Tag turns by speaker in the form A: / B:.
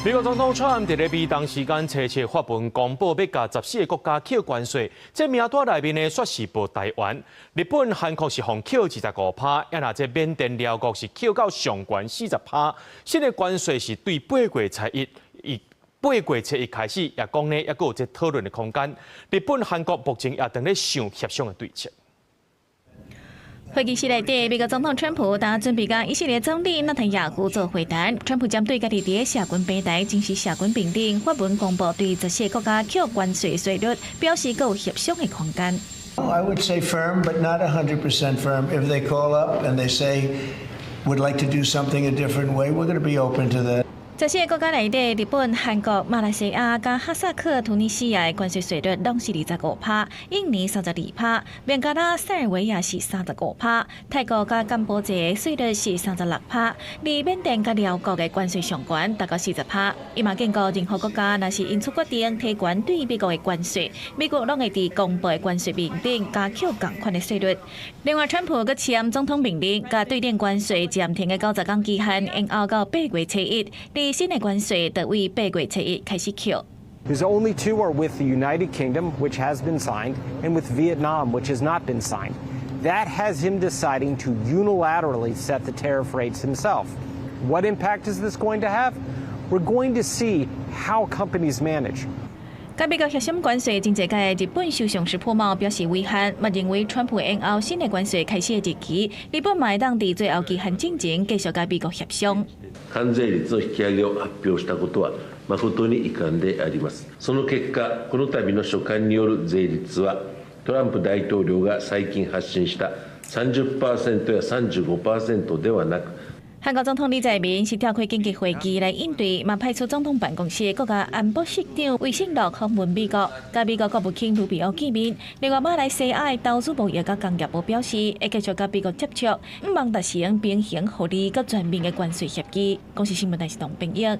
A: 美国总统川普在美东时间初七发文公布，要甲14个国家扣关税。这名单内面呢，说是无台湾、日本、韩国是放扣25%，也那这缅甸、辽国是扣到上悬40%。新的关税是对8月初一开始，也讲呢，也有这讨论的空间。日本、韩国目前也正在想协商的对策。
B: 会议室内底，美国总统川普当准备甲以色列总理纳坦雅胡做会谈。川普针对家己伫社群平台正式社群评论发文公布对14个国家扣关税税率，表示有协商的空间。
C: I would say firm, but not 100% firm. If they call up and they say would like to do something a different way, we're going to be open to that.
B: 14个国家内底，日本、韩国、马来西亚、加哈萨克、突尼西亚的关税税率拢是25%，印尼32%，孟加拉、塞尔维亚是35%，泰国加柬埔寨的税率是36%，而缅甸加辽国的关税上悬达到40%。伊嘛警告任何国家，若是因出决定提悬对美国的关税，美国拢会伫公布的关税面顶加扣同款的税率。另外，川普阁签总统命令，甲对电关税暂停的90天期限延后到8月初1。 新的关税就为8月初1开始扣。
D: There's only two are with the United Kingdom, which has been signed, and with Vietnam, which has not been signed. That has him deciding to unilaterally set the tariff rates himself. What impact is this going to have? We're going to see how companies manage.
B: 甲美国协商关税，真侪届日本首相石破茂表示遗憾，嘛认为川普延后新的关税开始的日期，日本嘛会当伫最后期限之前继续甲美国协商。
E: 関税率の引き上げを発表したことは誠に遺憾であります。その結果、この度の書簡による税率はトランプ大統領が最近発信した 30% や 35% ではなく。
B: 韩国总统李在明是召开紧急会议来应对，嘛派出总统办公室国家安保室长魏信乐访问美国，甲美国国务卿卢比奥见面。另外，马来西亚的投资部也甲工业部表示，会继续甲美国接触，毋望达成平行、合理、佮全面的关税协议。公司新闻台是董炳英。